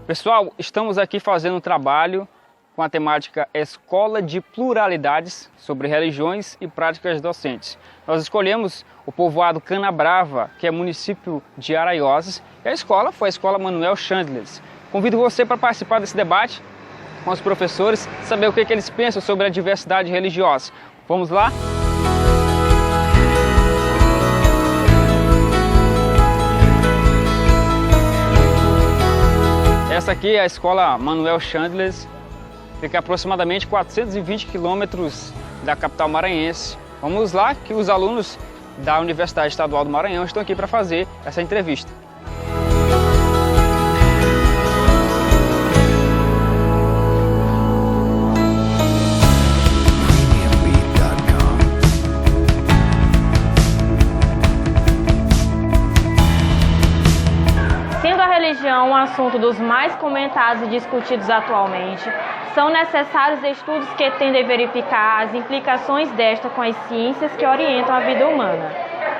Pessoal, estamos aqui fazendo um trabalho com a temática Escola de Pluralidades sobre religiões e práticas docentes. Nós escolhemos o povoado Canabrava, que é município de Araioses, e a escola foi a Escola Manuel Chandlers. Convido você para participar desse debate com os professores, saber o que eles pensam sobre a diversidade religiosa. Vamos lá? Essa aqui é a Escola Manuel Chandlers, fica a aproximadamente 420 quilômetros da capital maranhense. Vamos lá, que os alunos da Universidade Estadual do Maranhão estão aqui para fazer essa entrevista. Sendo a religião um assunto dos mais comentados e discutidos atualmente, são necessários estudos que tendem a verificar as implicações desta com as ciências que orientam a vida humana.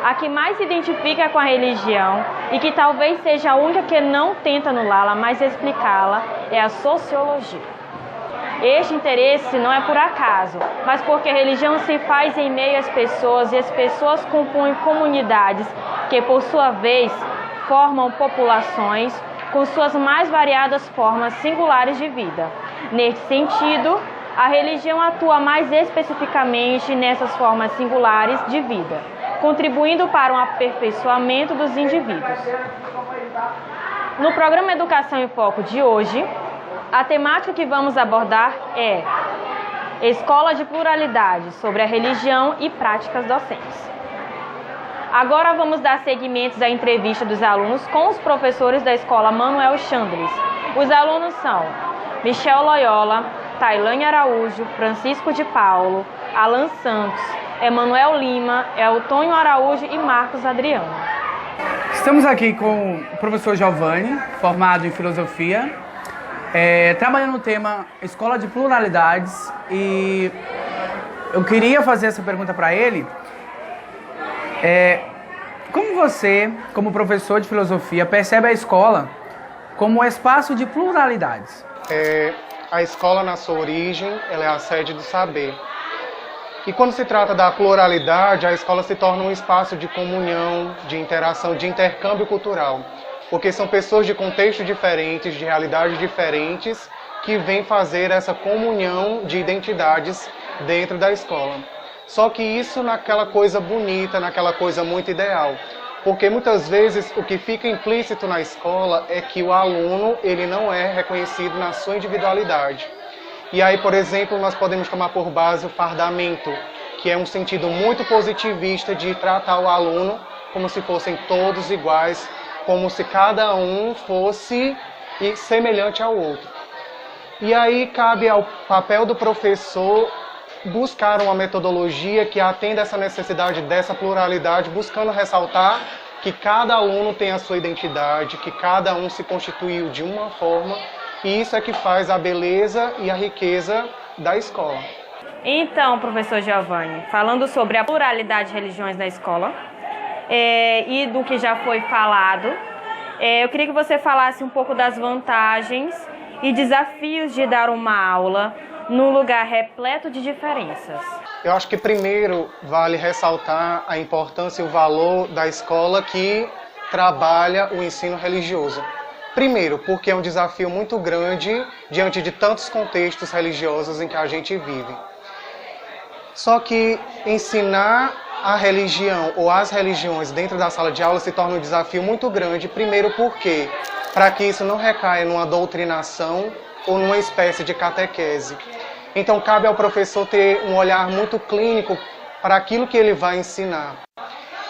A que mais se identifica com a religião e que talvez seja a única que não tenta anulá-la, mas explicá-la, é a sociologia. Este interesse não é por acaso, mas porque a religião se faz em meio às pessoas e as pessoas compõem comunidades que, por sua vez, formam populações com suas mais variadas formas singulares de vida. Neste sentido, a religião atua mais especificamente nessas formas singulares de vida, contribuindo para um aperfeiçoamento dos indivíduos. No programa Educação em Foco de hoje, a temática que vamos abordar é Escola de Pluralidade sobre a religião e práticas docentes. Agora vamos dar seguimento à entrevista dos alunos com os professores da Escola Manuel Chandlers. Os alunos são Michel Loyola, Tailane Araújo, Francisco de Paulo, Alan Santos, Emanuel Lima, Eltonio Araújo e Marcos Adriano. Estamos aqui com o professor Giovanni, formado em filosofia, trabalhando no tema Escola de Pluralidades, e eu queria fazer essa pergunta para ele. Como você, como professor de filosofia, percebe a escola como um espaço de pluralidades? A escola, na sua origem, ela é a sede do saber. E quando se trata da pluralidade, a escola se torna um espaço de comunhão, de interação, de intercâmbio cultural. Porque são pessoas de contextos diferentes, de realidades diferentes, que vêm fazer essa comunhão de identidades dentro da escola. Só que isso naquela coisa bonita, naquela coisa muito ideal. Porque muitas vezes o que fica implícito na escola é que o aluno ele não é reconhecido na sua individualidade. E aí, por exemplo, nós podemos tomar por base o fardamento, que é um sentido muito positivista de tratar o aluno como se fossem todos iguais, como se cada um fosse semelhante ao outro. E aí cabe ao papel do professor buscar uma metodologia que atenda essa necessidade dessa pluralidade, buscando ressaltar que cada aluno tem a sua identidade, que cada um se constituiu de uma forma, e isso é que faz a beleza e a riqueza da escola. Então, professor Giovanni, falando sobre a pluralidade de religiões na escola e do que já foi falado, eu queria que você falasse um pouco das vantagens e desafios de dar uma aula num lugar repleto de diferenças. Eu acho que primeiro vale ressaltar a importância e o valor da escola que trabalha o ensino religioso. Primeiro, porque é um desafio muito grande diante de tantos contextos religiosos em que a gente vive. Só que ensinar a religião ou as religiões dentro da sala de aula se torna um desafio muito grande. Primeiro porque, para que isso não recaia numa doutrinação ou numa espécie de catequese. Então cabe ao professor ter um olhar muito clínico para aquilo que ele vai ensinar.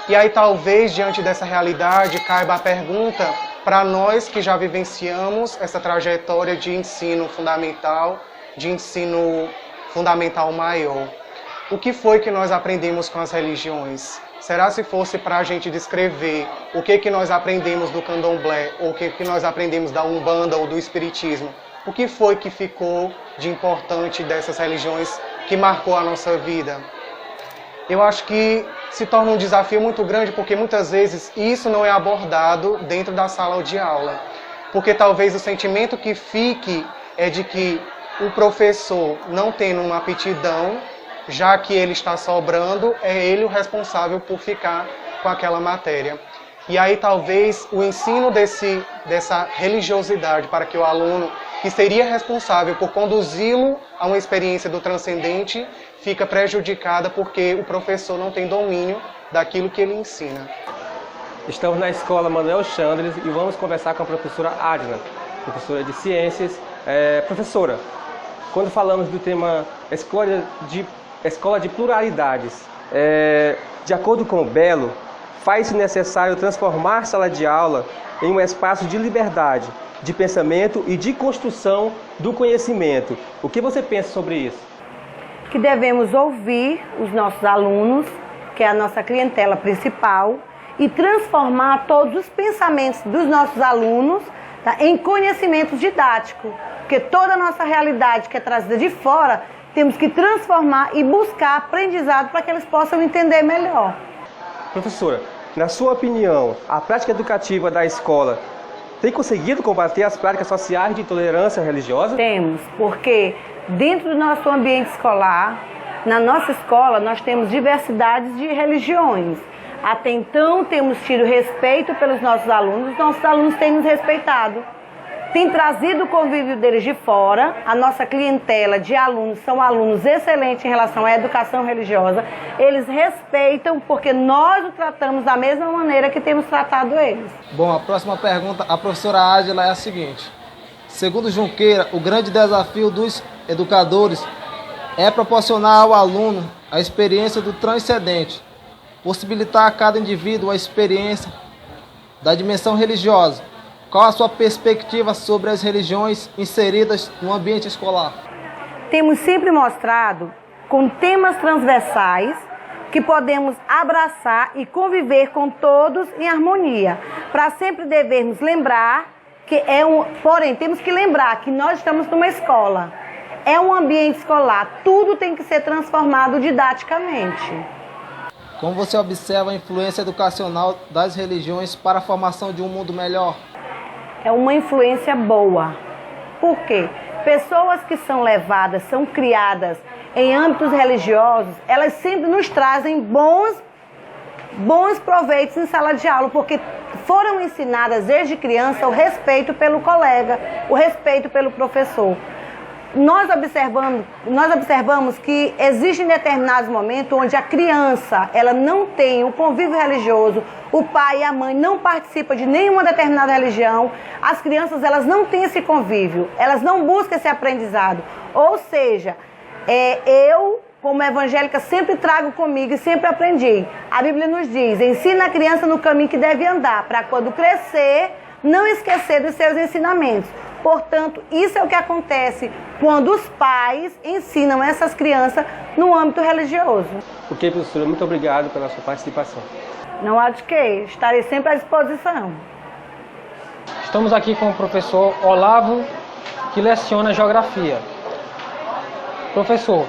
E aí talvez diante dessa realidade caiba a pergunta para nós que já vivenciamos essa trajetória de ensino fundamental maior. O que foi que nós aprendemos com as religiões? Será se fosse para a gente descrever o que nós aprendemos do candomblé, ou o que nós aprendemos da Umbanda ou do Espiritismo? O que foi que ficou de importante dessas religiões que marcou a nossa vida? Eu acho que se torna um desafio muito grande porque muitas vezes isso não é abordado dentro da sala de aula. porque talvez o sentimento que fique é de que o professor não tendo uma aptidão, já que ele está sobrando, é ele o responsável por ficar com aquela matéria. E aí talvez o ensino dessa religiosidade para que o aluno, que seria responsável por conduzi-lo a uma experiência do transcendente, fica prejudicada porque o professor não tem domínio daquilo que ele ensina. Estamos na escola Manuel Chandres e vamos conversar com a professora Adna, professora de ciências. Professora, quando falamos do tema escola de pluralidades, de acordo com o Belo, faz-se necessário transformar a sala de aula em um espaço de liberdade, de pensamento e de construção do conhecimento. O que você pensa sobre isso? Que devemos ouvir os nossos alunos, que é a nossa clientela principal, e transformar todos os pensamentos dos nossos alunos, tá, em conhecimento didático. Porque toda a nossa realidade que é trazida de fora, temos que transformar e buscar aprendizado para que eles possam entender melhor. Professora, na sua opinião, a prática educativa da escola tem conseguido combater as práticas sociais de intolerância religiosa? Temos, porque dentro do nosso ambiente escolar, na nossa escola, nós temos diversidades de religiões. Até então, temos tido respeito pelos nossos alunos têm nos respeitado. Tem trazido o convívio deles de fora, a nossa clientela de alunos são alunos excelentes em relação à educação religiosa. Eles respeitam porque nós o tratamos da mesma maneira que temos tratado eles. Bom, a próxima pergunta, a professora Ádila, é a seguinte. Segundo Junqueira, o grande desafio dos educadores é proporcionar ao aluno a experiência do transcendente, possibilitar a cada indivíduo a experiência da dimensão religiosa. Qual a sua perspectiva sobre as religiões inseridas no ambiente escolar? Temos sempre mostrado, com temas transversais, que podemos abraçar e conviver com todos em harmonia, para sempre devermos lembrar que porém, temos que lembrar que nós estamos numa escola. É um ambiente escolar, tudo tem que ser transformado didaticamente. Como você observa a influência educacional das religiões para a formação de um mundo melhor? É uma influência boa. Por quê? Pessoas que são levadas, são criadas em âmbitos religiosos, elas sempre nos trazem bons proveitos em sala de aula, porque foram ensinadas desde criança o respeito pelo colega, o respeito pelo professor. Nós observamos que existem determinados momentos onde a criança ela não tem um convívio religioso, o pai e a mãe não participam de nenhuma determinada religião, as crianças elas não têm esse convívio, elas não buscam esse aprendizado. Ou seja, eu, como evangélica, sempre trago comigo e sempre aprendi. A Bíblia nos diz, ensina a criança no caminho que deve andar, para quando crescer, não esquecer dos seus ensinamentos. Portanto, isso é o que acontece quando os pais ensinam essas crianças no âmbito religioso. Ok, professora, muito obrigado pela sua participação. Não há de que, estarei sempre à disposição. Estamos aqui com o professor Olavo, que leciona Geografia. Professor,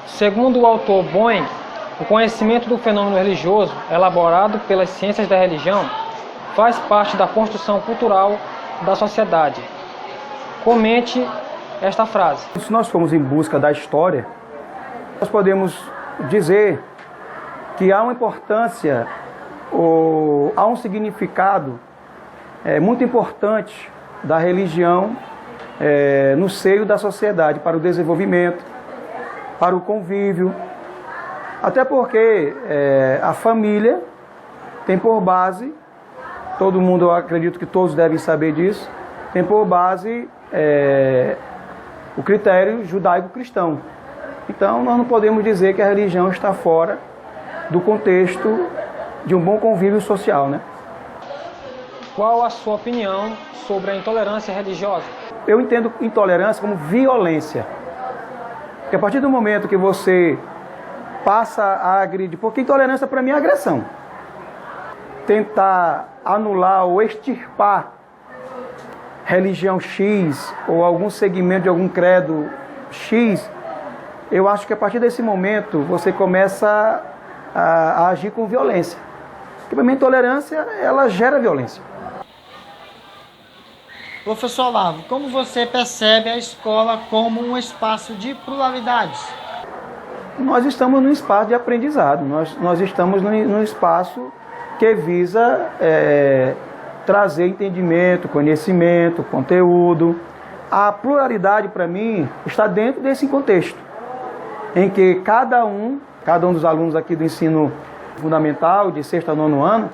segundo o autor Bowen, o conhecimento do fenômeno religioso, elaborado pelas ciências da religião, faz parte da construção cultural da sociedade. Comente esta frase. Se nós formos em busca da história, nós podemos dizer que há uma importância, ou há um significado muito importante da religião no seio da sociedade, para o desenvolvimento, para o convívio, até porque a família tem por base, todo mundo, eu acredito que todos devem saber disso, tem por base o critério judaico-cristão. Então, nós não podemos dizer que a religião está fora do contexto de um bom convívio social, né? Qual a sua opinião sobre a intolerância religiosa? Eu entendo intolerância como violência. Porque a partir do momento que você passa a agredir, porque intolerância para mim é agressão. Tentar anular ou extirpar religião X ou algum segmento de algum credo X, eu acho que a partir desse momento você começa a agir com violência. Porque para mim a intolerância, ela gera violência. Professor Olavo, como você percebe a escola como um espaço de pluralidades? Nós estamos num espaço de aprendizado, nós estamos num espaço que visa trazer entendimento, conhecimento, conteúdo. A pluralidade, para mim, está dentro desse contexto, em que cada um dos alunos aqui do ensino fundamental, de 6º a 9º ano,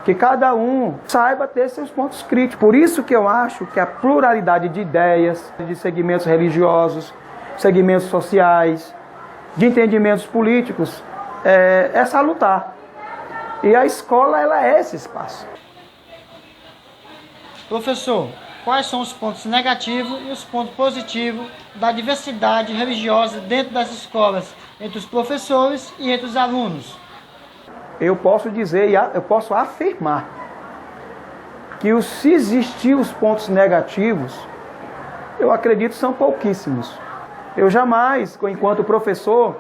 que cada um saiba ter seus pontos críticos. Por isso que eu acho que a pluralidade de ideias, de segmentos religiosos, segmentos sociais, de entendimentos políticos, é salutar. E a escola, ela é esse espaço. Professor, quais são os pontos negativos e os pontos positivos da diversidade religiosa dentro das escolas, entre os professores e entre os alunos? Eu posso dizer, eu posso afirmar que se existir os pontos negativos, eu acredito são pouquíssimos. Eu jamais, enquanto professor,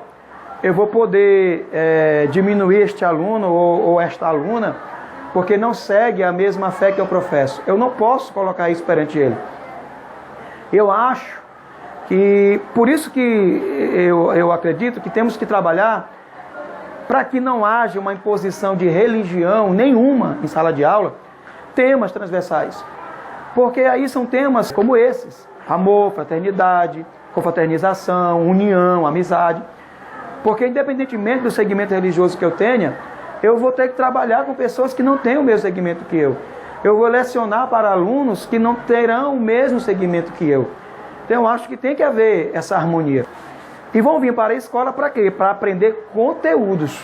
eu vou poder diminuir este aluno ou esta aluna porque não segue a mesma fé que eu professo. Eu não posso colocar isso perante ele. Eu acho que, por isso que eu acredito que temos que trabalhar para que não haja uma imposição de religião nenhuma em sala de aula, temas transversais. Porque aí são temas como esses: amor, fraternidade, confraternização, união, amizade. Porque independentemente do segmento religioso que eu tenha, eu vou ter que trabalhar com pessoas que não têm o mesmo segmento que eu. Eu vou lecionar para alunos que não terão o mesmo segmento que eu. Então eu acho que tem que haver essa harmonia. E vão vir para a escola para quê? Para aprender conteúdos.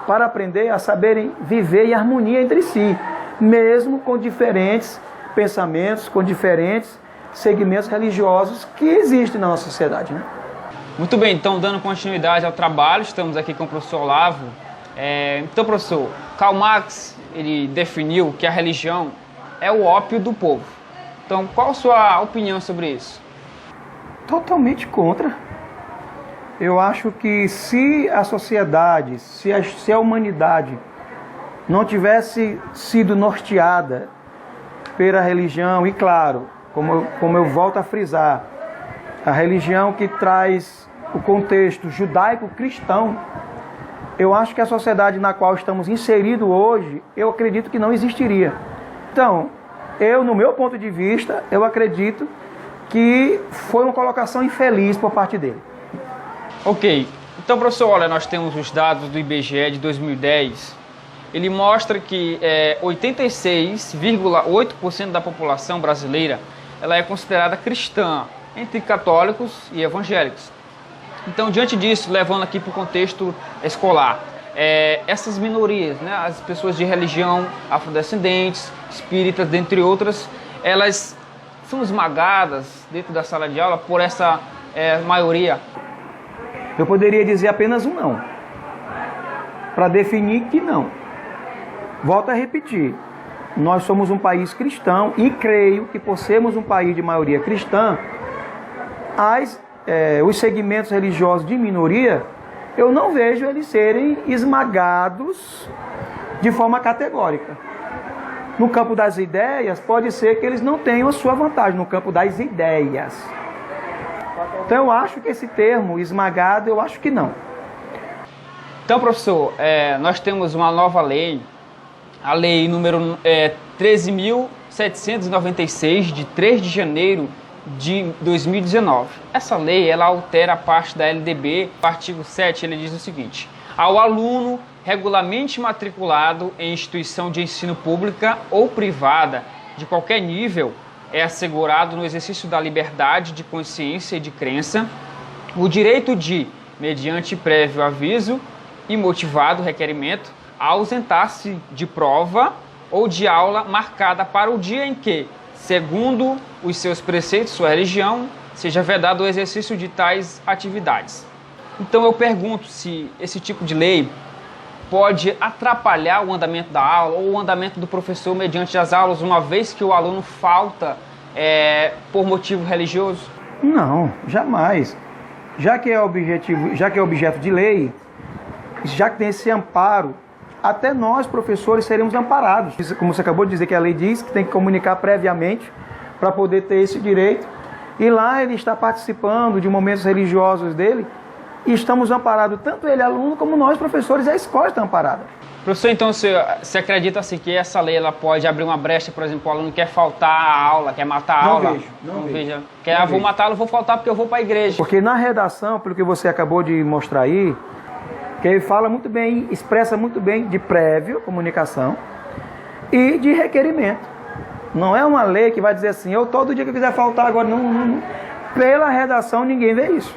Para aprender a saberem viver em harmonia entre si, mesmo com diferentes pensamentos, com diferentes segmentos religiosos que existem na nossa sociedade, né? Muito bem, então dando continuidade ao trabalho, estamos aqui com o professor Olavo. Então, professor, Karl Marx, ele definiu que a religião é o ópio do povo. Então, qual a sua opinião sobre isso? Totalmente contra. Eu acho que se a sociedade, se a humanidade não tivesse sido norteada pela religião, e claro, como eu volto a frisar, a religião que traz o contexto judaico-cristão, eu acho que a sociedade na qual estamos inseridos hoje, eu acredito que não existiria. Então, no meu ponto de vista, eu acredito que foi uma colocação infeliz por parte dele. Ok, então, professor, olha, nós temos os dados do IBGE de 2010. Ele mostra que 86,8% da população brasileira ela é considerada cristã, entre católicos e evangélicos. Então, diante disso, levando aqui para o contexto escolar, essas minorias, né, as pessoas de religião afrodescendentes, espíritas, dentre outras, elas são esmagadas dentro da sala de aula por essa maioria. Eu poderia dizer apenas um não, para definir que não. Volto a repetir, nós somos um país cristão e creio que por sermos um país de maioria cristã, os segmentos religiosos de minoria, eu não vejo eles serem esmagados de forma categórica. No campo das ideias, pode ser que eles não tenham a sua vantagem no campo das ideias. Então eu acho que esse termo esmagado, eu acho que não. Então, professor, nós temos uma nova lei, a lei número 13.796, de 3 de janeiro de 2019. Essa lei, ela altera a parte da LDB. O artigo 7, ele diz o seguinte: ao aluno regularmente matriculado em instituição de ensino pública ou privada de qualquer nível, é assegurado no exercício da liberdade de consciência e de crença o direito de, mediante prévio aviso e motivado requerimento, ausentar-se de prova ou de aula marcada para o dia em que, segundo os seus preceitos, sua religião, seja vedado o exercício de tais atividades. Então eu pergunto se esse tipo de lei pode atrapalhar o andamento da aula ou o andamento do professor mediante as aulas, uma vez que o aluno falta por motivo religioso? Não, jamais. Já que é objeto de lei, já que tem esse amparo até nós, professores, seremos amparados. Como você acabou de dizer, que a lei diz que tem que comunicar previamente para poder ter esse direito. E lá ele está participando de momentos religiosos dele e estamos amparados, tanto ele, aluno, como nós, professores, e a escola está amparada. Professor, então, você acredita assim, que essa lei ela pode abrir uma brecha, por exemplo, o aluno quer faltar a aula, quer matar a aula? Não vejo. Vou matá-lo, vou faltar porque eu vou para a igreja. Porque na redação, pelo que você acabou de mostrar aí, que ele fala muito bem, expressa muito bem de prévio, comunicação, e de requerimento. Não é uma lei que vai dizer assim, eu todo dia que eu quiser faltar agora, não. Pela redação ninguém vê isso.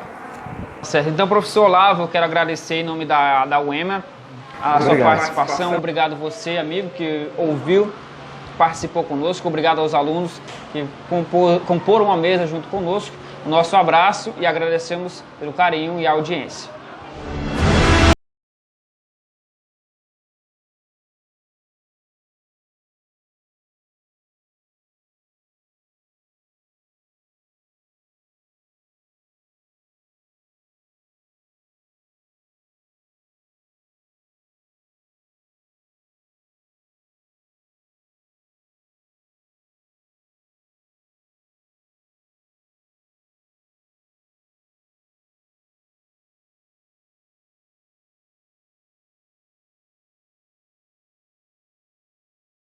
Certo, então, professor Olavo, eu quero agradecer em nome da UEMA a sua participação. Obrigado você, amigo, que ouviu, participou conosco. Obrigado aos alunos que comporam uma mesa junto conosco. O nosso abraço e agradecemos pelo carinho e a audiência.